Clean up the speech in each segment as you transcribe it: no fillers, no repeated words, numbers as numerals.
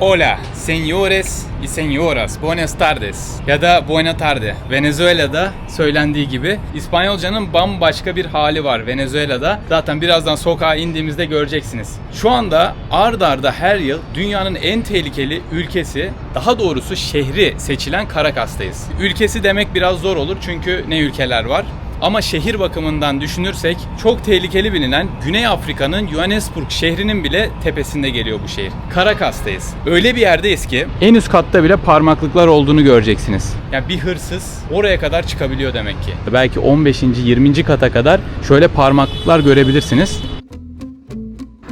Hola, señores y señoras, buenas tardes ya da buena tarde. Venezuela'da söylendiği gibi İspanyolcanın bambaşka bir hali var Venezuela'da. Zaten birazdan sokağa indiğimizde göreceksiniz. Şu anda ard arda her yıl dünyanın en tehlikeli ülkesi, daha doğrusu şehri seçilen Caracas'tayız. Ülkesi demek biraz zor olur çünkü ne ülkeler var. Ama şehir bakımından düşünürsek çok tehlikeli bilinen Güney Afrika'nın Johannesburg şehrinin bile tepesinde geliyor bu şehir. Caracas'tayız. Öyle bir yerdeyiz ki en üst katta bile parmaklıklar olduğunu göreceksiniz. Yani bir hırsız oraya kadar çıkabiliyor demek ki. Belki 15. 20. kata kadar şöyle parmaklıklar görebilirsiniz.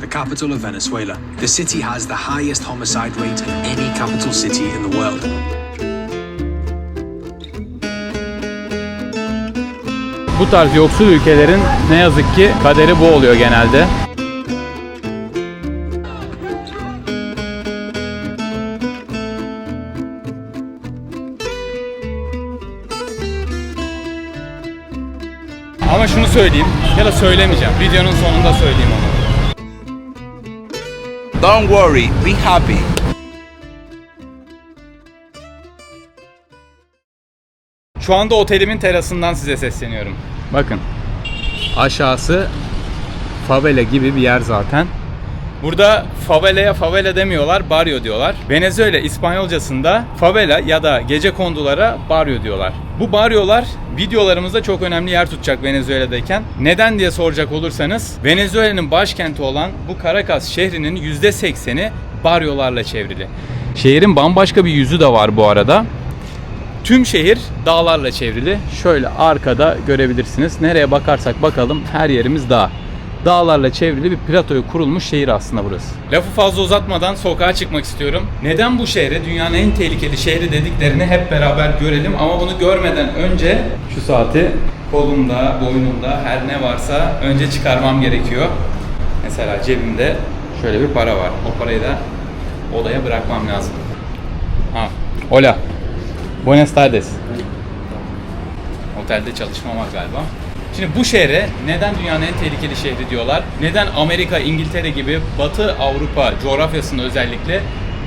The capital of Venezuela. The city has the highest homicide rate of any capital city in the world. Bu tarz yoksul ülkelerin ne yazık ki kaderi bu oluyor genelde. Ama şunu söyleyeyim ya da söylemeyeceğim. Videonun sonunda söyleyeyim onu. Don't worry, be happy. Şu anda otelimin terasından size sesleniyorum. Bakın. Aşağısı favela gibi bir yer zaten. Burada favelaya favela demiyorlar, barrio diyorlar. Venezuela İspanyolcasında favela ya da gecekondulara barrio diyorlar. Bu barriolar videolarımızda çok önemli yer tutacak Venezuela'dayken. Neden diye soracak olursanız, Venezuela'nın başkenti olan bu Caracas şehrinin %80'i barriolarla çevrili. Şehrin bambaşka bir yüzü de var bu arada. Tüm şehir dağlarla çevrili. Şöyle arkada görebilirsiniz. Nereye bakarsak bakalım her yerimiz dağ. Dağlarla çevrili bir platoya kurulmuş şehir aslında burası. Lafı fazla uzatmadan sokağa çıkmak istiyorum. Neden bu şehre dünyanın en tehlikeli şehri dediklerini hep beraber görelim. Ama bunu görmeden önce şu saati kolumda, boynumda her ne varsa önce çıkarmam gerekiyor. Mesela cebimde şöyle bir para var. O parayı da odaya bırakmam lazım. Hola. Buenas tardes. Otelde çalışma var galiba. Şimdi bu şehre neden dünyanın en tehlikeli şehri diyorlar? Neden Amerika, İngiltere gibi Batı Avrupa coğrafyasında özellikle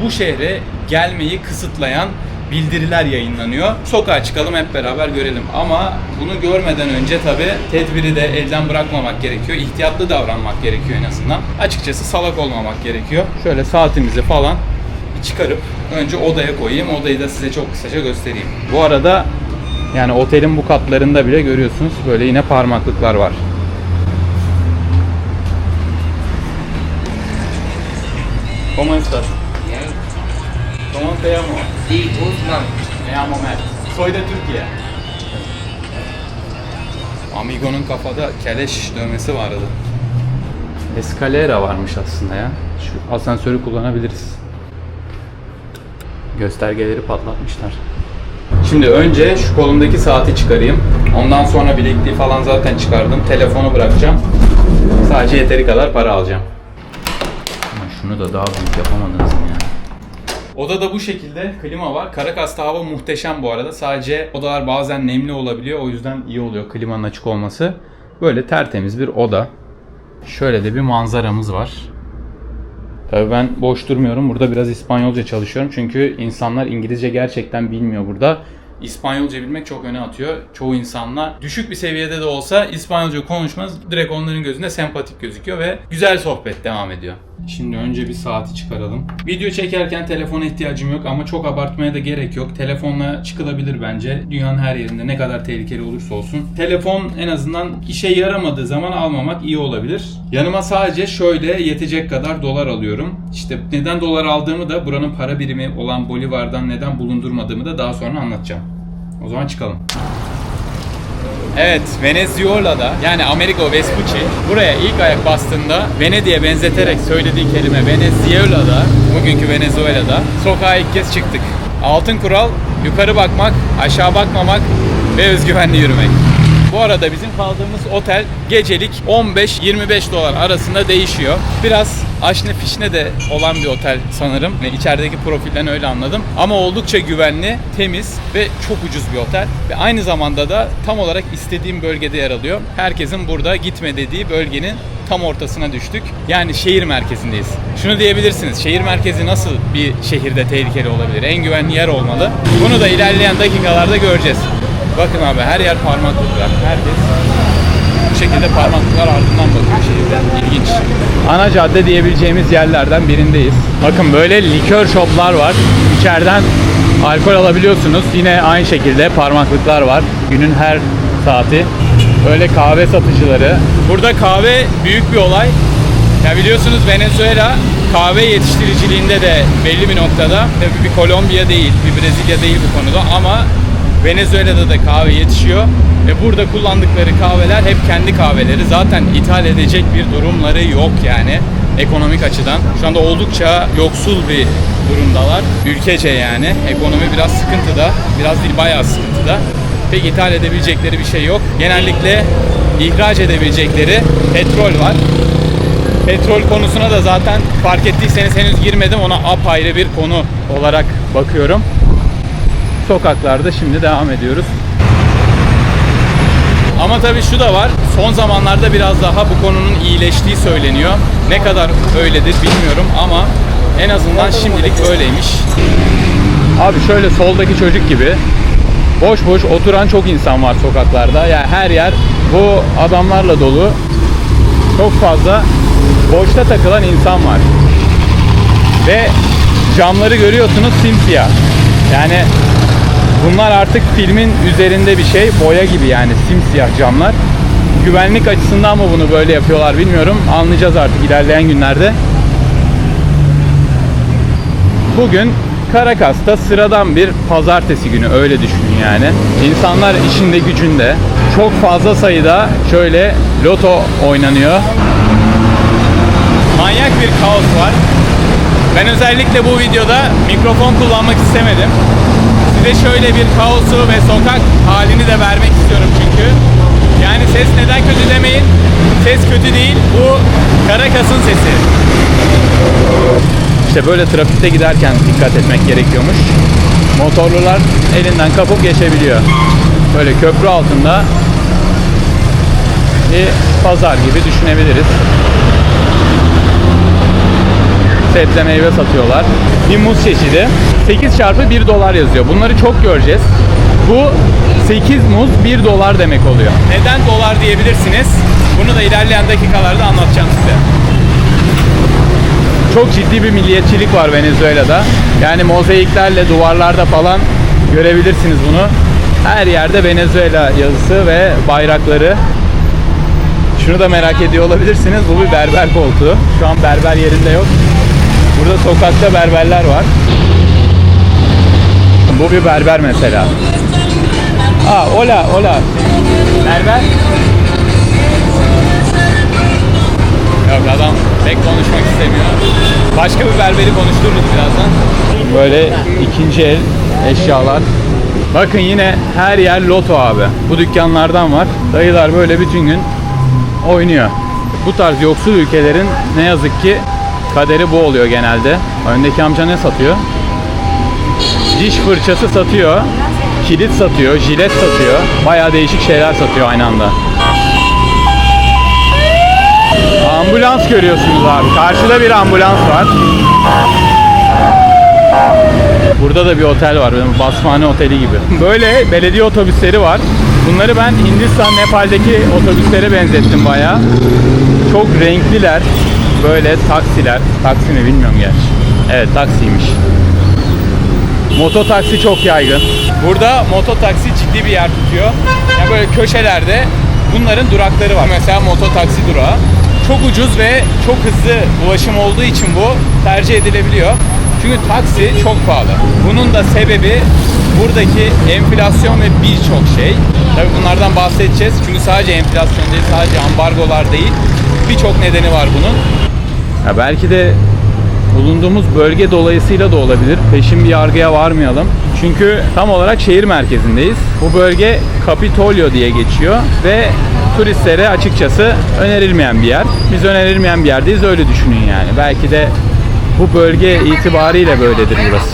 bu şehre gelmeyi kısıtlayan bildiriler yayınlanıyor. Sokağa çıkalım hep beraber görelim. Ama bunu görmeden önce tabii tedbiri de elden bırakmamak gerekiyor. İhtiyatlı davranmak gerekiyor en azından. Açıkçası salak olmamak gerekiyor. Şöyle saatimizi falan çıkarıp önce odaya koyayım. Odayı da size çok kısaca göstereyim. Bu arada yani otelin bu katlarında bile görüyorsunuz böyle yine parmaklıklar var. ¿Cómo estás? Bien. ¿Cómo te llamo? Sí, Guzmán. Me llamo Mert. Soy de Türkiye. Amigo'nun kafada keleş dövmesi vardı. Escalera varmış aslında ya. Şu asansörü kullanabiliriz. Göstergeleri patlatmışlar. Şimdi önce şu kolumdaki saati çıkarayım. Ondan sonra bilekliği falan zaten çıkardım. Telefonu bırakacağım. Sadece yeteri kadar para alacağım. Ama şunu da daha büyük yapamadınız mı ya? Odada bu şekilde klima var. Caracas'ta hava muhteşem bu arada. Sadece odalar bazen nemli olabiliyor. O yüzden iyi oluyor klimanın açık olması. Böyle tertemiz bir oda. Şöyle de bir manzaramız var. Tabii ben boş durmuyorum. Burada biraz İspanyolca çalışıyorum. Çünkü insanlar İngilizce gerçekten bilmiyor burada. İspanyolca bilmek çok öne atıyor. Çoğu insanla düşük bir seviyede de olsa İspanyolca konuşmanız direkt onların gözünde sempatik gözüküyor ve güzel sohbet devam ediyor. Şimdi önce bir saati çıkaralım. Video çekerken telefona ihtiyacım yok ama çok abartmaya da gerek yok. Telefonla çıkılabilir bence. Dünyanın her yerinde ne kadar tehlikeli olursa olsun. Telefon en azından işe yaramadığı zaman almamak iyi olabilir. Yanıma sadece şöyle yetecek kadar dolar alıyorum. İşte neden dolar aldığımı da buranın para birimi olan Bolivar'dan neden bulundurmadığımı da daha sonra anlatacağım. O zaman çıkalım. Evet, Venezuela'da yani Amerigo Vespucci buraya ilk ayak bastığında Venedik'e benzeterek söylediği kelime Venezuela'da, bugünkü Venezuela'da sokağa ilk kez çıktık. Altın kural yukarı bakmak, aşağı bakmamak ve özgüvenli yürümek. Bu arada bizim kaldığımız otel gecelik 15-25 dolar arasında değişiyor. Biraz aşne fişne de olan bir otel sanırım. İçerideki profilden öyle anladım. Ama oldukça güvenli, temiz ve çok ucuz bir otel. Ve aynı zamanda da tam olarak istediğim bölgede yer alıyor. Herkesin burada gitme dediği bölgenin tam ortasına düştük. Yani şehir merkezindeyiz. Şunu diyebilirsiniz, şehir merkezi nasıl bir şehirde tehlikeli olabilir? En güvenli yer olmalı. Bunu da ilerleyen dakikalarda göreceğiz. Bakın abi, her yer parmaklıklar. Herkes bu şekilde parmaklıklar ardından bakıyor şehirde. İlginç. Ana cadde diyebileceğimiz yerlerden birindeyiz. Bakın böyle likör shoplar var. İçeriden alkol alabiliyorsunuz. Yine aynı şekilde parmaklıklar var. Günün her saati. Böyle kahve satıcıları. Burada kahve büyük bir olay. Ya biliyorsunuz Venezuela kahve yetiştiriciliğinde de belli bir noktada. Tabii bir Kolombiya değil, bir Brezilya değil bu konuda ama Venezuela'da da kahve yetişiyor. Ve burada kullandıkları kahveler hep kendi kahveleri. Zaten ithal edecek bir durumları yok yani ekonomik açıdan. Şu anda oldukça yoksul bir durumdalar. Ülkece yani. Ekonomi biraz sıkıntıda. Biraz değil, bayağı sıkıntıda. Pek ithal edebilecekleri bir şey yok. Genellikle ihraç edebilecekleri petrol var. Petrol konusuna da zaten fark ettiyseniz henüz girmedim. Ona apayrı bir konu olarak bakıyorum. Sokaklarda şimdi devam ediyoruz. Ama tabii şu da var. Son zamanlarda biraz daha bu konunun iyileştiği söyleniyor. Ne kadar öyledir bilmiyorum ama en azından şimdilik öyleymiş. Abi şöyle soldaki çocuk gibi boş boş oturan çok insan var sokaklarda. Yani her yer bu adamlarla dolu. Çok fazla boşta takılan insan var. Ve camları görüyorsunuz, simsiyah. Yani bunlar artık filmin üzerinde bir şey. Boya gibi yani, simsiyah camlar. Güvenlik açısından mı bunu böyle yapıyorlar bilmiyorum. Anlayacağız artık ilerleyen günlerde. Bugün Caracas'ta sıradan bir pazartesi günü, öyle düşünün yani. İnsanlar işinde gücünde. Çok fazla sayıda şöyle loto oynanıyor. Manyak bir kaos var. Ben özellikle bu videoda mikrofon kullanmak istemedim. Size şöyle bir kaosu ve sokak halini de vermek istiyorum çünkü. Yani ses neden kötü demeyin. Ses kötü değil. Bu Caracas'ın sesi. İşte böyle trafikte giderken dikkat etmek gerekiyormuş. Motorlular elinden kapıp geçebiliyor. Böyle köprü altında bir pazar gibi düşünebiliriz. Sebze meyve satıyorlar. Bir muz çeşidi. 8 çarpı 1 dolar yazıyor. Bunları çok göreceğiz. Bu 8 muz 1 dolar demek oluyor. Neden dolar diyebilirsiniz? Bunu da ilerleyen dakikalarda anlatacağım size. Çok ciddi bir milliyetçilik var Venezuela'da. Yani mozaiklerle duvarlarda falan görebilirsiniz bunu. Her yerde Venezuela yazısı ve bayrakları. Şunu da merak ediyor olabilirsiniz. Bu bir berber koltuğu. Şu an berber yerinde yok. Burada sokakta berberler var. Bu bir berber mesela. Hola, hola. Berber. Yok, adam pek konuşmak istemiyor. Başka bir berberi konuştururuz birazdan. Böyle ikinci el eşyalar. Bakın yine her yer loto abi. Bu dükkanlardan var. Dayılar böyle bütün gün oynuyor. Bu tarz yoksul ülkelerin ne yazık ki kaderi bu oluyor genelde. Öndeki amca ne satıyor? Diş fırçası satıyor. Kilit satıyor. Jilet satıyor. Bayağı değişik şeyler satıyor aynı anda. Ambulans görüyorsunuz abi. Karşıda bir ambulans var. Burada da bir otel var. Basmane oteli gibi. Böyle belediye otobüsleri var. Bunları ben Hindistan, Nepal'deki otobüslere benzettim bayağı. Çok renkliler. Böyle taksiler. Taksi mi bilmiyorum gerçi. Evet, taksiymiş. Mototaksi çok yaygın. Burada mototaksi ciddi bir yer tutuyor. Yani böyle köşelerde bunların durakları var. Mesela mototaksi durağı. Çok ucuz ve çok hızlı ulaşım olduğu için bu tercih edilebiliyor. Çünkü taksi çok pahalı. Bunun da sebebi buradaki enflasyon ve birçok şey. Tabii bunlardan bahsedeceğiz. Çünkü sadece enflasyon değil, sadece ambargolar değil. Birçok nedeni var bunun. Ya belki de bulunduğumuz bölge dolayısıyla da olabilir. Peşin bir yargıya varmayalım. Çünkü tam olarak şehir merkezindeyiz. Bu bölge Capitolio diye geçiyor ve turistlere açıkçası önerilmeyen bir yer. Biz önerilmeyen bir yerdeyiz, öyle düşünün yani. Belki de bu bölge itibariyle böyledir burası.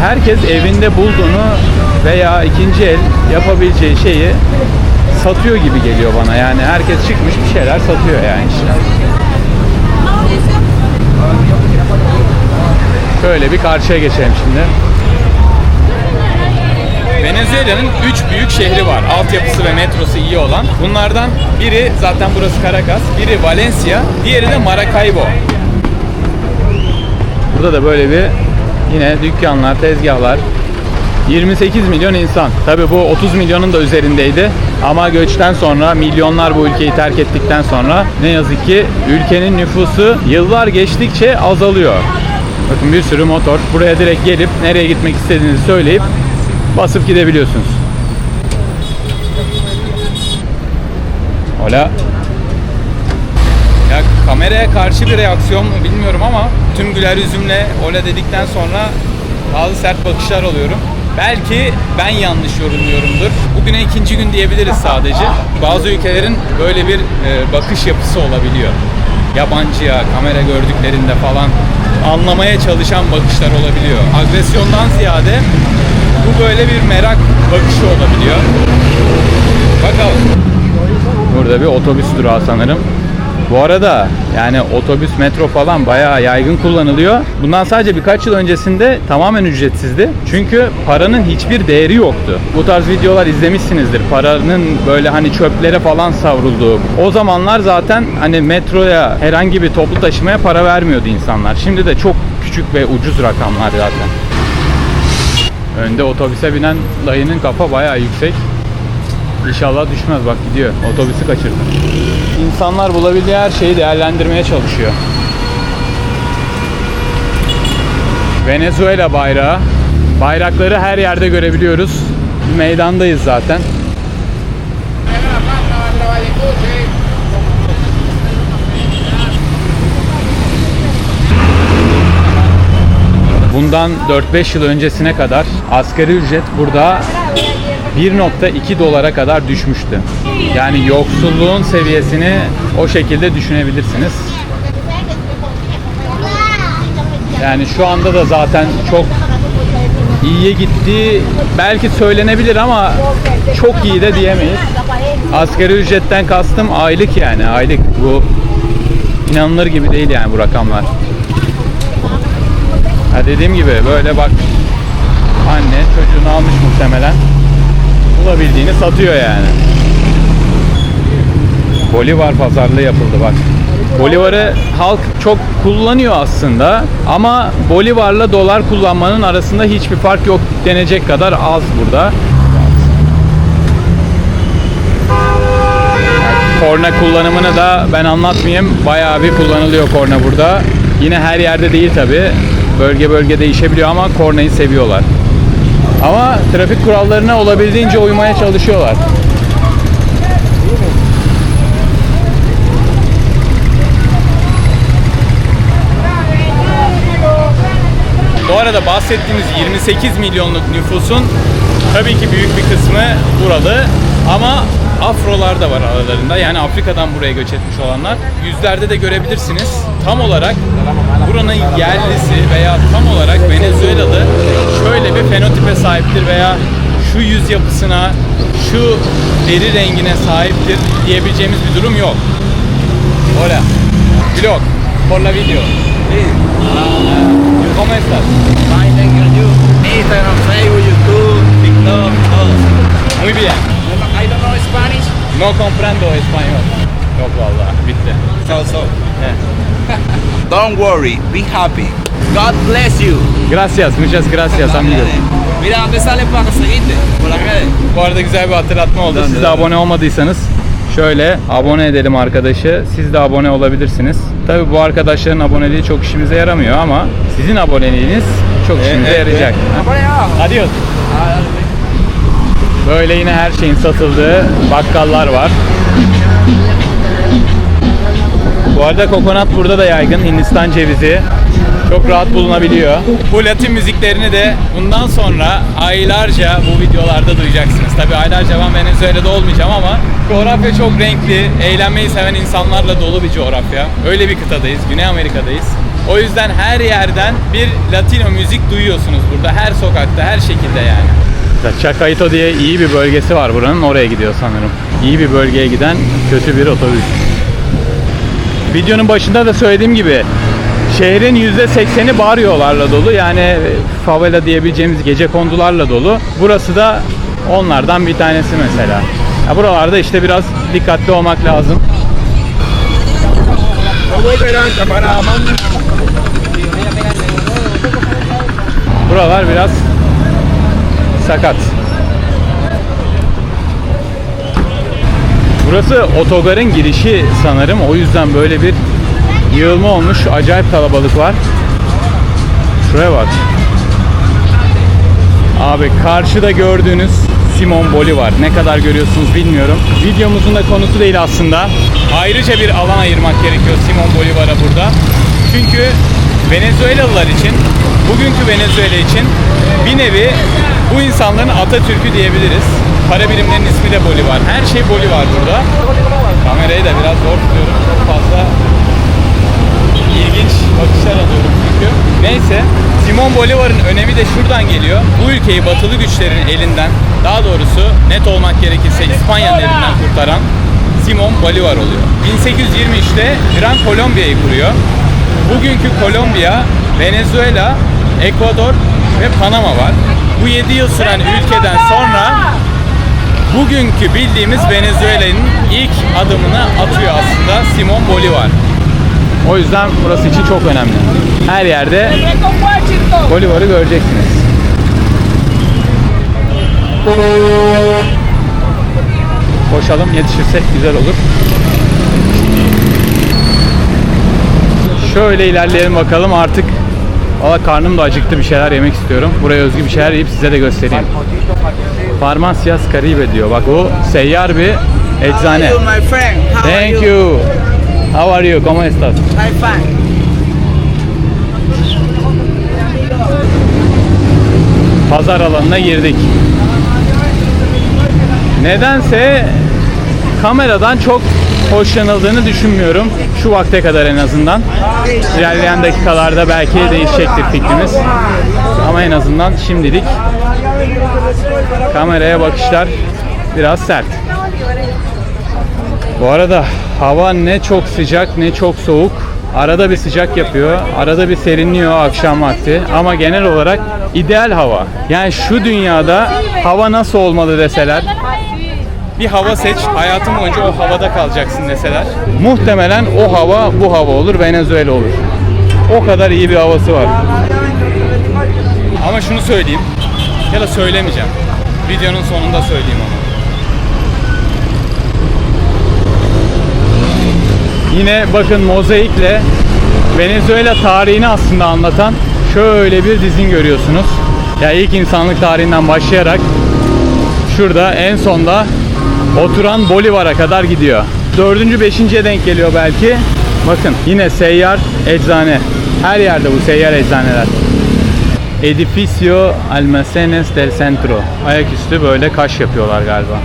Herkes evinde bulduğunu veya ikinci el yapabileceği şeyi satıyor gibi geliyor bana. Yani herkes çıkmış bir şeyler satıyor yani işte. Şöyle bir karşıya geçelim şimdi. Venezuela'nın 3 büyük şehri var. Altyapısı ve metrosu iyi olan. Bunlardan biri zaten burası Caracas, biri Valencia, diğeri de Maracaibo. Burada da böyle bir yine dükkanlar, tezgahlar. 28 milyon insan. Tabii bu 30 milyonun da üzerindeydi. Ama göçten sonra, milyonlar bu ülkeyi terk ettikten sonra ne yazık ki ülkenin nüfusu yıllar geçtikçe azalıyor. Bakın bir sürü motor. Buraya direkt gelip nereye gitmek istediğinizi söyleyip basıp gidebiliyorsunuz. Hola. Ya kameraya karşı bir reaksiyon mu bilmiyorum ama tüm güler yüzümle hola dedikten sonra bazı sert bakışlar alıyorum. Belki ben yanlış yorumluyorumdur. Bugüne ikinci gün diyebiliriz sadece. Bazı ülkelerin böyle bir bakış yapısı olabiliyor. Yabancıya, kamera gördüklerinde falan anlamaya çalışan bakışlar olabiliyor. Agresyondan ziyade bu böyle bir merak bakışı olabiliyor. Bakalım. Burada bir otobüs durağı sanırım. Bu arada yani otobüs, metro falan bayağı yaygın kullanılıyor. Bundan sadece birkaç yıl öncesinde tamamen ücretsizdi. Çünkü paranın hiçbir değeri yoktu. Bu tarz videolar izlemişsinizdir. Paranın böyle hani çöplere falan savrulduğu. O zamanlar zaten hani metroya, herhangi bir toplu taşımaya para vermiyordu insanlar. Şimdi de çok küçük ve ucuz rakamlar zaten. Önde otobüse binen dayının kafa bayağı yüksek. İnşallah düşmez, bak gidiyor. Otobüsü kaçırdı. İnsanlar bulabildiği her şeyi değerlendirmeye çalışıyor. Venezuela bayrağı. Bayrakları her yerde görebiliyoruz. Meydandayız zaten. Bundan 4-5 yıl öncesine kadar asgari ücret burada 1.2 dolara kadar düşmüştü. Yani yoksulluğun seviyesini o şekilde düşünebilirsiniz. Yani şu anda da zaten çok iyiye gittiği belki söylenebilir ama çok iyi de diyemeyiz. Asgari ücretten kastım aylık, yani aylık. Bu inanılır gibi değil yani bu rakamlar. Ha, dediğim gibi böyle bak, anne çocuğunu almış muhtemelen, bulabildiğini satıyor yani. Bolivar pazarlığı yapıldı bak. Bolivar'ı halk çok kullanıyor aslında ama Bolivar'la dolar kullanmanın arasında hiçbir fark yok denecek kadar az burada. Korna kullanımını da ben anlatmayayım. Bayağı bir kullanılıyor korna burada. Yine her yerde değil tabi. Bölge bölge değişebiliyor ama kornayı seviyorlar. Ama trafik kurallarına olabildiğince uymaya çalışıyorlar. Bu arada bahsettiğimiz 28 milyonluk nüfusun tabii ki büyük bir kısmı buralı ama Afrolar da var aralarında. Yani Afrika'dan buraya göç etmiş olanlar. Yüzlerde de görebilirsiniz. Tam olarak buranın yerlisi veya tam olarak Venezuelalı şöyle bir fenotipe sahiptir veya şu yüz yapısına, şu deri rengine sahiptir diyebileceğimiz bir durum yok. Hola. Vlog. Por la video. ¿Cómo estás? Fine, thank you. Instagram, Facebook, YouTube, TikTok, todo. Muy bien. I don't know Spanish. No comprendo español. Yok vallahi bitti. So. He. Don't worry, be happy. God bless you. Gracias, muchas gracias amigos. Mira, ¿dónde sale para seguirte? Por las redes. Bu arada güzel bir hatırlatma oldu. Siz de abone olmadıysanız şöyle abone edelim arkadaşı. Siz de abone olabilirsiniz. Tabii bu arkadaşların aboneliği çok işimize yaramıyor ama sizin aboneliğiniz çok işimize yarayacak. Adios. Böyle yine her şeyin satıldığı bakkallar var. Bu arada kokonat burada da yaygın. Hindistan cevizi. Çok rahat bulunabiliyor. Bu Latin müziklerini de bundan sonra aylarca bu videolarda duyacaksınız. Tabii aylarca ben Venezuela'da olmayacağım ama coğrafya çok renkli, eğlenmeyi seven insanlarla dolu bir coğrafya. Öyle bir kıtadayız, Güney Amerika'dayız. O yüzden her yerden bir Latino müzik duyuyorsunuz burada. Her sokakta, her şekilde yani. Chacaito diye iyi bir bölgesi var buranın. Oraya gidiyor sanırım. İyi bir bölgeye giden kötü bir otobüs. Videonun başında da söylediğim gibi şehrin %80'i baryolarla dolu. Yani favela diyebileceğimiz gecekondularla dolu. Burası da onlardan bir tanesi mesela. Ya buralarda işte biraz dikkatli olmak lazım. Buralar biraz sakat. Burası otogarın girişi sanırım. O yüzden böyle bir yığılma olmuş. Acayip kalabalık var. Şuraya bak. Abi karşıda gördüğünüz Simon Bolivar. Ne kadar görüyorsunuz bilmiyorum. Videomuzun da konusu değil aslında. Ayrıca bir alan ayırmak gerekiyor Simon Bolivar'a burada. Çünkü Venezuelalılar için, bugünkü Venezuela için bir nevi bu insanların Atatürk'ü diyebiliriz. Para birimlerinin ismi de Bolivar. Her şey Bolivar burada. Kamerayı da biraz zor tutuyorum. Çok fazla ilginç bakışlar alıyorum çünkü. Neyse, Simon Bolivar'ın önemi de şuradan geliyor. Bu ülkeyi batılı güçlerin elinden, daha doğrusu net olmak gerekirse İspanya'nın elinden kurtaran Simon Bolivar oluyor. 1823'te Gran Kolombiya'yı kuruyor. Bugünkü Kolombiya, Venezuela, Ekvador ve Panama var. Bu 7 yıl süren ülkeden sonra bugünkü bildiğimiz Venezuela'nın ilk adımını atıyor aslında Simon Bolivar. O yüzden burası için çok önemli. Her yerde Bolivar'ı göreceksiniz. Koşalım, yetişirsek güzel olur. Şöyle ilerleyelim bakalım artık. Valla karnım da acıktı, bir şeyler yemek istiyorum. Buraya özgü bir şeyler yiyip size de göstereyim. Farmacias Caribe diyor. Bak bu seyyar bir eczane. How are you, my friend? How are Thank you. How are you? ¿Cómo estás? I'm fine. Pazar alanına girdik. Nedense kameradan çok hoşlanıldığını düşünmüyorum. Şu vakte kadar en azından. İlerleyen dakikalarda belki değişecektir fikrimiz. Ama en azından şimdilik kameraya bakışlar biraz sert. Bu arada hava ne çok sıcak ne çok soğuk. Arada bir sıcak yapıyor, arada bir serinliyor akşam vakti. Ama genel olarak ideal hava. Yani şu dünyada hava nasıl olmalı deseler, bir hava seç, hayatın boyunca o havada kalacaksın deseler, muhtemelen o hava bu hava olur, Venezuela olur. O kadar iyi bir havası var. Ama şunu söyleyeyim, ya da söylemeyeceğim. Videonun sonunda söyleyeyim onu. Yine bakın mozaikle Venezuela tarihini aslında anlatan şöyle bir dizin görüyorsunuz. Ya ilk insanlık tarihinden başlayarak şurada en sonda oturan Bolivar'a kadar gidiyor. 4. 5.'ye denk geliyor belki. Bakın yine seyyar eczane. Her yerde bu seyyar eczaneler. Edificio Almacenes del Centro. Ayaküstü böyle kaş yapıyorlar galiba.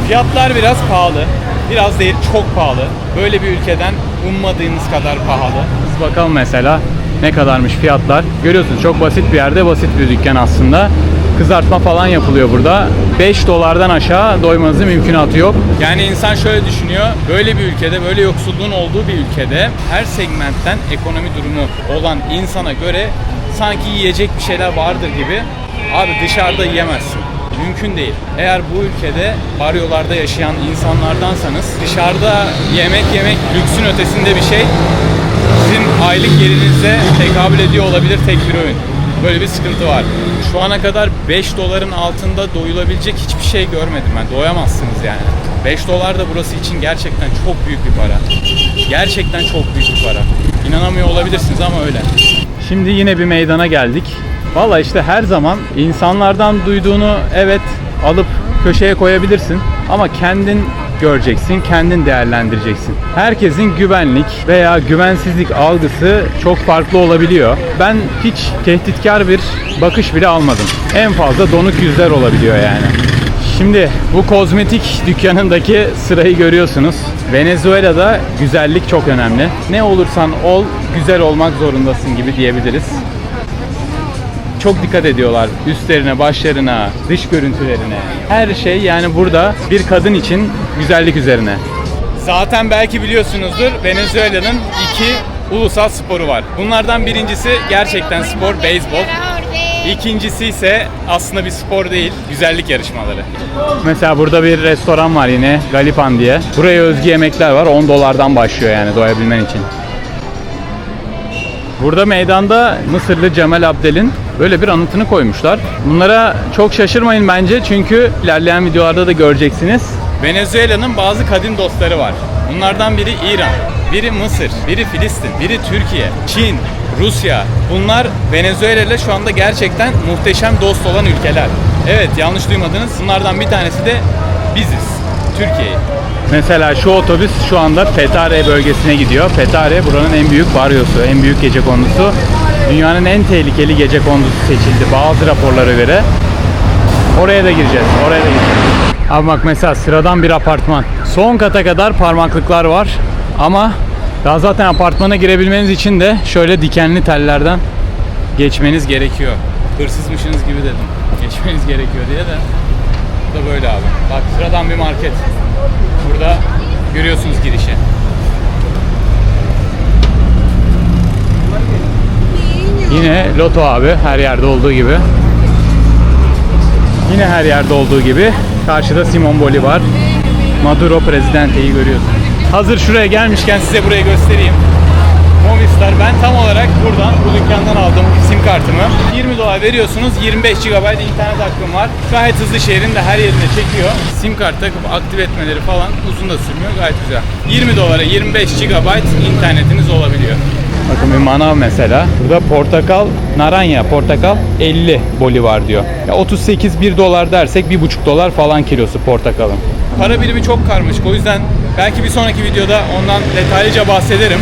Fiyatlar biraz pahalı. Biraz değil, çok pahalı. Böyle bir ülkeden ummadığınız kadar pahalı. Biz bakalım mesela ne kadarmış fiyatlar. Görüyorsunuz çok basit bir yerde, basit bir dükkan aslında. Kızartma falan yapılıyor burada. 5 dolardan aşağı doymanızın mümkünatı yok. Yani insan şöyle düşünüyor. Böyle bir ülkede, böyle yoksulluğun olduğu bir ülkede her segmentten ekonomi durumu olan insana göre sanki yiyecek bir şeyler vardır gibi. Abi dışarıda yiyemezsin. Mümkün değil. Eğer bu ülkede baryolarda yaşayan insanlardansanız dışarıda yemek lüksün ötesinde bir şey. Sizin aylık gelirinize tekabül ediyor olabilir tek bir öğün. Böyle bir sıkıntı var. Şu ana kadar 5 doların altında doyulabilecek hiçbir şey görmedim ben. Doyamazsınız yani. 5 dolar da burası için gerçekten çok büyük bir para. Gerçekten çok büyük bir para. İnanamıyor olabilirsiniz ama öyle. Şimdi yine bir meydana geldik. Valla işte her zaman insanlardan duyduğunu evet alıp köşeye koyabilirsin. Ama kendin göreceksin, kendin değerlendireceksin. Herkesin güvenlik veya güvensizlik algısı çok farklı olabiliyor. Ben hiç tehditkar bir bakış bile almadım. En fazla donuk yüzler olabiliyor yani. Şimdi bu kozmetik dükkanındaki sırayı görüyorsunuz. Venezuela'da güzellik çok önemli. Ne olursan ol, güzel olmak zorundasın gibi diyebiliriz. Çok dikkat ediyorlar üstlerine, başlarına, dış görüntülerine. Her şey yani burada bir kadın için güzellik üzerine. Zaten belki biliyorsunuzdur, Venezuela'nın 2 ulusal sporu var. Bunlardan birincisi gerçekten spor, beyzbol. İkincisi ise aslında bir spor değil, güzellik yarışmaları. Mesela burada bir restoran var yine, Galipan diye. Buraya özgü yemekler var, $10'dan başlıyor yani doyabilmen için. Burada meydanda Mısırlı Cemal Abdel'in böyle bir anıtını koymuşlar. Bunlara çok şaşırmayın bence çünkü ilerleyen videolarda da göreceksiniz. Venezuela'nın bazı kadim dostları var. Bunlardan biri İran, biri Mısır, biri Filistin, biri Türkiye, Çin, Rusya. Bunlar Venezuela ile şu anda gerçekten muhteşem dost olan ülkeler. Evet, yanlış duymadınız. Bunlardan bir tanesi de biziz, Türkiye'yi. Mesela şu otobüs şu anda Petare bölgesine gidiyor. Petare buranın en büyük baryosu, en büyük gecekondusu. Dünyanın en tehlikeli gecekondusu seçildi bazı raporlara göre. Oraya da gireceğiz, oraya da gireceğiz. Abi bak mesela sıradan bir apartman. Son kata kadar parmaklıklar var ama daha zaten apartmana girebilmeniz için de şöyle dikenli tellerden geçmeniz gerekiyor. Hırsızmışsınız gibi dedim. Geçmeniz gerekiyor diye de. Bu da böyle abi. Bak sıradan bir market. Burada görüyorsunuz girişi. Yine Loto abi her yerde olduğu gibi. Yine her yerde olduğu gibi. Karşıda Simon Bolivar, Maduro Prezidente'yi görüyorsunuz. Hazır şuraya gelmişken size burayı göstereyim. Movistar, ben tam olarak buradan, bu dükkandan aldım sim kartımı. $20 veriyorsunuz, 25 GB internet hakkım var. Gayet hızlı, şehrin de her yerine çekiyor. Sim kart takıp aktif etmeleri falan uzun da sürmüyor, gayet güzel. $20'a 25 GB internetiniz olabiliyor. Bakın bir manav mesela. Burada portakal, naranya, portakal 50 bolivar diyor. Ya 38 $1 dersek $1,5 falan kilosu portakalın. Para birimi çok karmaşık, o yüzden belki bir sonraki videoda ondan detaylıca bahsederim.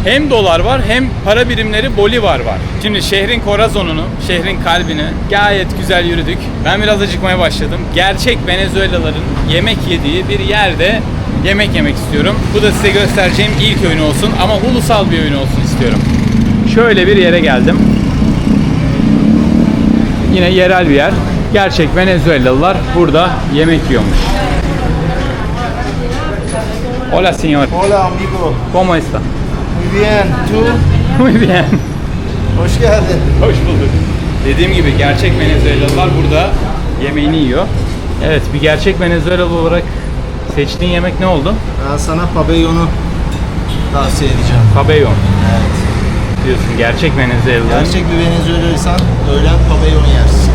Hem dolar var hem para birimleri bolivar var. Şimdi şehrin korazonunu, şehrin kalbini gayet güzel yürüdük. Ben biraz acıkmaya başladım. Gerçek Venezuelalıların yemek yediği bir yerde yemek yemek istiyorum. Bu da size göstereceğim ilk öğün olsun ama ulusal bir öğün olsun istiyorum. Şöyle bir yere geldim. Yine yerel bir yer. Gerçek Venezuelalılar burada yemek yiyormuş. Hola señor. Hola amigo, ¿Cómo está? muy bien, ¿tú? Muy bien. Hoş geldin. Hoş bulduk. Dediğim gibi gerçek Venezuelalılar burada yemeğini yiyor. Evet, bir gerçek Venezuelalı olarak seçtiğin yemek ne oldu? Ben sana pabellonu tavsiye edeceğim. Pabellon Evet. diyorsun. Gerçek Venezuelalı. Gerçek bir Venezuela'ysan öğlen pabellon yersin.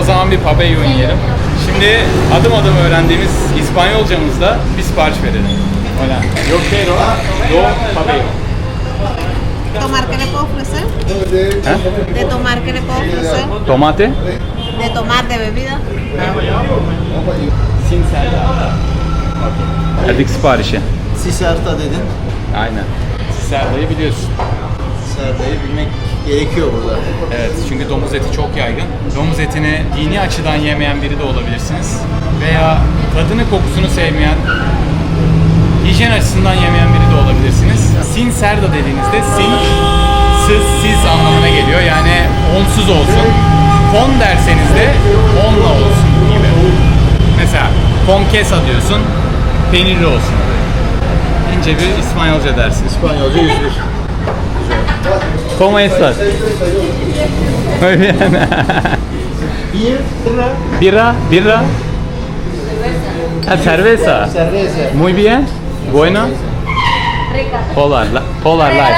O zaman bir pabellon yiyelim. Şimdi adım adım öğrendiğimiz İspanyolcamızda bir sipariş verelim. Hola. Yo quiero dos pabellon. ¿Tomar qué le puedo ofrecer? ¿Eh? ¿De tomar qué le puedo ofrecer? Tomate. ¿De tomar de bebida? Sin salsa. Verdik siparişi. Siserta dedin. Aynen. Serda'yı biliyorsun. Serda'yı bilmek gerekiyor burada. Evet, çünkü domuz eti çok yaygın. Domuz etini dini açıdan yemeyen biri de olabilirsiniz. Veya tadını, kokusunu sevmeyen, hijyen açısından yemeyen biri de olabilirsiniz. Sin serda dediğinizde sin, siz anlamına geliyor. Yani onsuz olsun. Con derseniz de onla olsun gibi. Mesela con queso diyorsun, peynirli olsun. İnce bir İspanyolca dersin. İspanyolca 101. ¿Cómo estás? Muy bien. Birra, birra. Ah, cerveza. Cerveza. Muy bien. Bueno. Polar, Polar Light.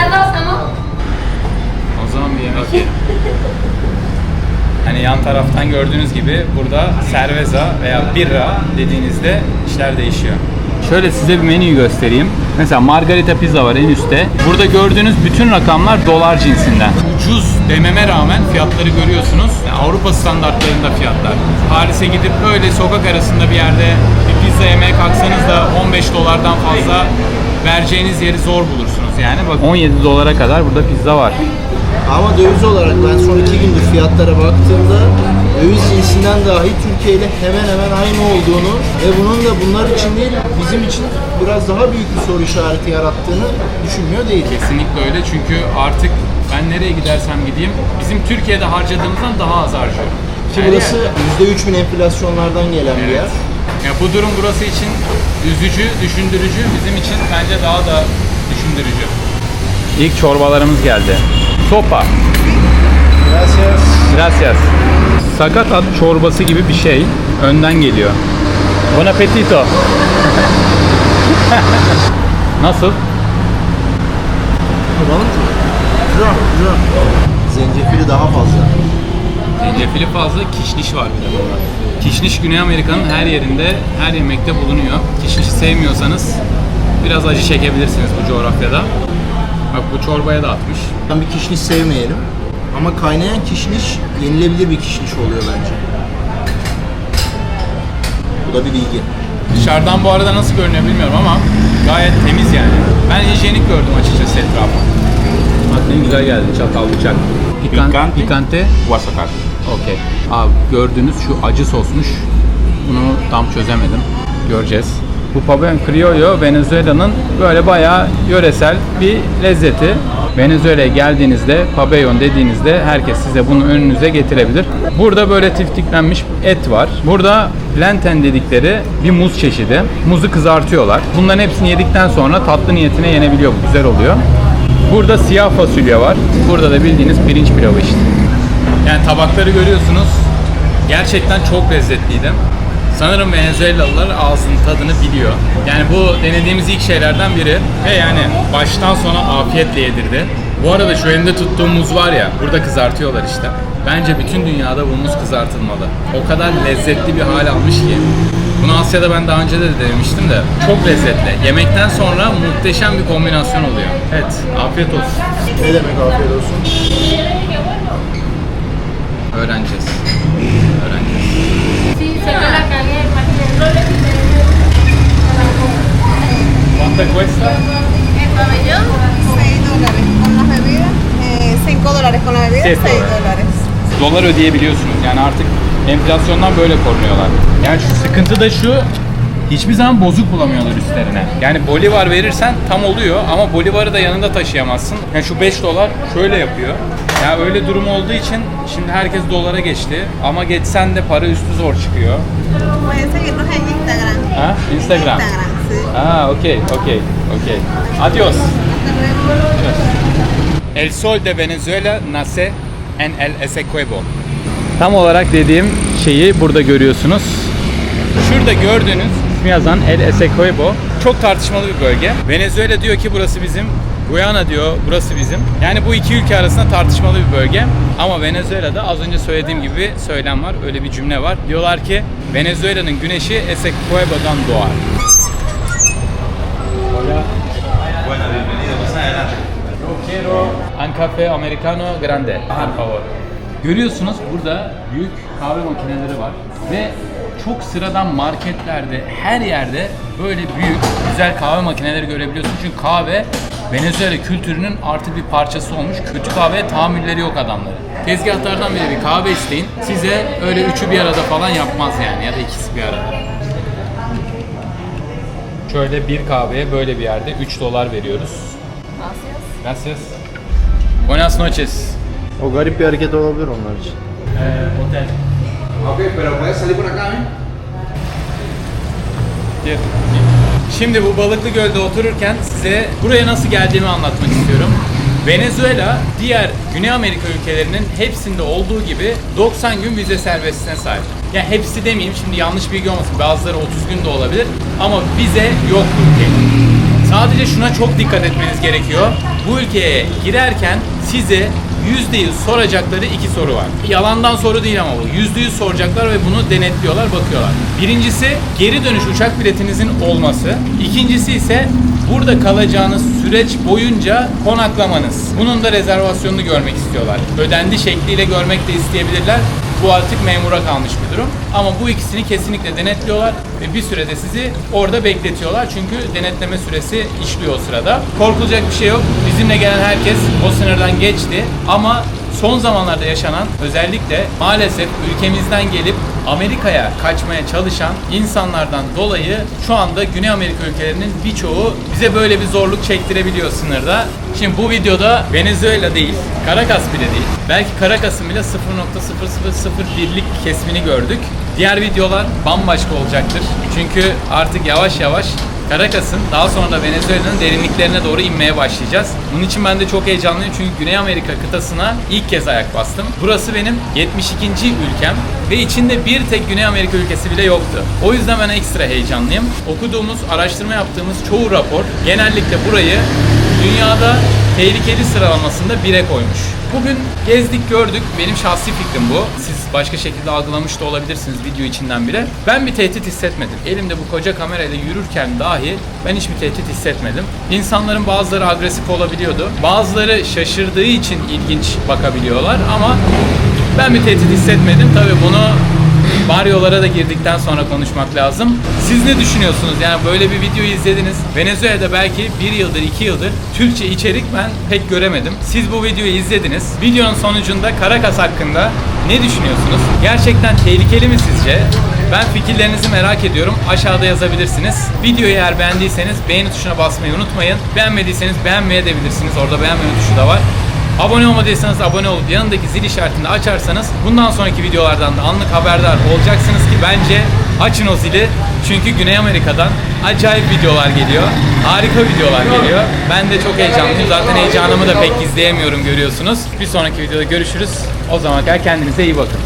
O zaman bir yemek yiyelim. Hani yan taraftan gördüğünüz gibi burada cerveza veya birra dediğinizde işler değişiyor. Şöyle size bir menüyü göstereyim. Mesela margarita pizza var en üstte. Burada gördüğünüz bütün rakamlar dolar cinsinden. Ucuz dememe rağmen fiyatları görüyorsunuz. Yani Avrupa standartlarında fiyatlar. Paris'e gidip öyle sokak arasında bir yerde bir pizza yemeye kalksanız da 15 dolardan fazla vereceğiniz yeri zor bulursunuz yani. Bak 17 dolara kadar burada pizza var. Ama döviz olarak ben son 2 gündür fiyatlara baktığımda döviz cinsinden dahi Türkiye ile hemen hemen aynı olduğunu ve bunun da bunlar için değil bizim için biraz daha büyük bir soru işareti yarattığını düşünmüyor değil. Kesinlikle öyle çünkü artık ben nereye gidersem gideyim bizim Türkiye'de harcadığımızdan daha az harcıyorum. Ki burası %3000 enflasyonlardan gelen bir yer. Ya bu durum burası için üzücü, düşündürücü, bizim için bence daha da düşündürücü. İlk çorbalarımız geldi. Sopa. Gracias. Gracias. Sakatat çorbası gibi bir şey. Önden geliyor. Bon appetito. Nasıl? Kullanın mı? Güzel, güzel. Zencefili daha fazla. Zencefili fazla, kişniş var bir de burada. Kişniş Güney Amerika'nın her yerinde, her yemekte bulunuyor. Kişnişi sevmiyorsanız biraz acı çekebilirsiniz bu coğrafyada. Bak bu çorbaya da atmış. Ben bir kişniş sevmeyelim. Ama kaynayan kişniş yenilebilir bir kişniş oluyor bence. Bu da bir bilgi. Dışarıdan bu arada nasıl görünüyor bilmiyorum ama gayet temiz yani. Ben hijyenik gördüm açıkçası etrafı. Bak ne güzel geldi çatal bıçak. Pikante. Guasacar. Okey. Abi gördüğünüz şu acı sosmuş. Bunu tam çözemedim. Göreceğiz. Bu pabellón criollo Venezuela'nın böyle bayağı yöresel bir lezzeti. Venezuela'ya geldiğinizde pabellón dediğinizde herkes size bunu önünüze getirebilir. Burada böyle tiftiklenmiş et var. Burada plantain dedikleri bir muz çeşidi. Muzu kızartıyorlar. Bunların hepsini yedikten sonra tatlı niyetine yenebiliyor. Bu güzel oluyor. Burada siyah fasulye var. Burada da bildiğiniz pirinç pilavı işte. Yani tabakları görüyorsunuz. Gerçekten çok lezzetliydi. Sanırım Venezuelalılar ağzının tadını biliyor. Yani bu denediğimiz ilk şeylerden biri. Ve yani baştan sona afiyetle yedirdi. Bu arada şu elinde tuttuğum muz var ya, burada kızartıyorlar işte. Bence bütün dünyada bu muz kızartılmalı. O kadar lezzetli bir hal almış ki. Bunu Asya'da ben daha önce de denemiştim de çok lezzetli. Yemekten sonra muhteşem bir kombinasyon oluyor. Evet, afiyet olsun. Ne demek afiyet olsun? Öğreneceğiz. Öğreneceğiz. Sí, se me la cagué, imagínate. ¿Cuánto cuesta? El pabellón, $6 con las bebidas. $5 con la bebida, Sí, $6. Dolar ödeyebiliyorsunuz. Yani artık enflasyondan böyle korunuyorlar. Yani şu sıkıntı da şu, hiçbir zaman bozuk bulamıyorlar üstlerine. Yani bolivar verirsen tam oluyor ama bolivarı da yanında taşıyamazsın. Yani şu $5 şöyle yapıyor. Ya öyle durum olduğu için şimdi herkes dolara geçti ama geçsen de para üstü zor çıkıyor. Pueden seguirnos en Instagram. Ha? Instagram. Instagram, sí. Okay. Adios. Hasta luego. El sol de Venezuela nace en el Essequibo. Tam olarak dediğim şeyi burada görüyorsunuz. Şurada gördüğünüz ismi yazan El Essequibo çok tartışmalı bir bölge. Venezuela diyor ki burası bizim. Guyana diyor burası bizim. Yani bu iki ülke arasında tartışmalı bir bölge. Ama Venezuela'da az önce söylediğim gibi söylem var. Öyle bir cümle var. Diyorlar ki Venezuela'nın güneşi Essequibo'dan doğar. Bueno, bienvenido, más adelante. Quiero un café americano grande, por favor. Görüyorsunuz burada büyük kahve makineleri var ve çok sıradan marketlerde, her yerde böyle büyük, güzel kahve makineleri görebiliyorsunuz. Çünkü kahve Venezuela kültürünün artık bir parçası olmuş. Kötü kahveye tahammülleri yok adamların. Tezgahlardan bile bir kahve isteyin. Size öyle üçü bir arada falan yapmaz yani ya da ikisi bir arada. Şöyle bir kahveye böyle bir yerde $3 veriyoruz. Gracias. Buenas noches. O garip bir hareket olabilir onlar için. Otel. Ok, pero puedes salir por acá, Gel. Şimdi bu Balıklı Göl'de otururken size buraya nasıl geldiğimi anlatmak istiyorum. Venezuela diğer Güney Amerika ülkelerinin hepsinde olduğu gibi 90 gün vize serbestliğine sahip. Yani hepsi demeyeyim şimdi yanlış bilgi olmasın, bazıları 30 gün de olabilir ama vize yok ülkede. Sadece şuna çok dikkat etmeniz gerekiyor. Bu ülkeye girerken size %100 soracakları 2 soru var. Yalandan soru değil ama bu. %100 soracaklar ve bunu denetliyorlar, bakıyorlar. Birincisi geri dönüş uçak biletinizin olması. İkincisi ise burada kalacağınız süreç boyunca konaklamanız. Bunun da rezervasyonunu görmek istiyorlar. Ödendi şekliyle görmek de isteyebilirler. Bu artık memura kalmış bir durum. Ama bu ikisini kesinlikle denetliyorlar ve bir sürede sizi orada bekletiyorlar. Çünkü denetleme süresi işliyor o sırada. Korkulacak bir şey yok. Bizimle gelen herkes o sınırdan geçti. Ama son zamanlarda yaşanan, özellikle maalesef ülkemizden gelip Amerika'ya kaçmaya çalışan insanlardan dolayı şu anda Güney Amerika ülkelerinin birçoğu bize böyle bir zorluk çektirebiliyor sınırda. Şimdi bu videoda Venezuela değil, Caracas bile değil. Belki Caracas'ın bile 0.0001'lik kesmini gördük. Diğer videolar bambaşka olacaktır. Çünkü artık yavaş yavaş Caracas'ın, daha sonra da Venezuela'nın derinliklerine doğru inmeye başlayacağız. Bunun için ben de çok heyecanlıyım çünkü Güney Amerika kıtasına ilk kez ayak bastım. Burası benim 72. ülkem ve içinde bir tek Güney Amerika ülkesi bile yoktu. O yüzden ben ekstra heyecanlıyım. Okuduğumuz, araştırma yaptığımız çoğu rapor genellikle burayı dünyada tehlikeli sıralamasında 1'e koymuş. Bugün gezdik, gördük. Benim şahsi fikrim bu. Siz başka şekilde algılamış da olabilirsiniz video içinden bile. Ben bir tehdit hissetmedim. Elimde bu koca kamerayla yürürken dahi ben hiçbir tehdit hissetmedim. İnsanların bazıları agresif olabiliyordu. Bazıları şaşırdığı için ilginç bakabiliyorlar ama ben bir tehdit hissetmedim. Tabii bunu baryolara da girdikten sonra konuşmak lazım. Siz ne düşünüyorsunuz? Yani böyle bir videoyu izlediniz. Venezuela'da belki 1 yıldır, 2 yıldır Türkçe içerik ben pek göremedim. Siz bu videoyu izlediniz. Videonun sonucunda Caracas hakkında ne düşünüyorsunuz? Gerçekten tehlikeli mi sizce? Ben fikirlerinizi merak ediyorum. Aşağıda yazabilirsiniz. Videoyu eğer beğendiyseniz beğeni tuşuna basmayı unutmayın. Beğenmediyseniz beğenmeye de bilirsiniz. Orada beğenmeme tuşu da var. Abone olmadıysanız abone olup yanındaki zil işaretini açarsanız bundan sonraki videolardan da anlık haberdar olacaksınız ki bence açın o zili. Çünkü Güney Amerika'dan acayip videolar geliyor. Harika videolar geliyor. Ben de çok heyecanlıyım. Zaten heyecanımı da pek gizleyemiyorum, görüyorsunuz. Bir sonraki videoda görüşürüz. O zamana kadar kendinize iyi bakın.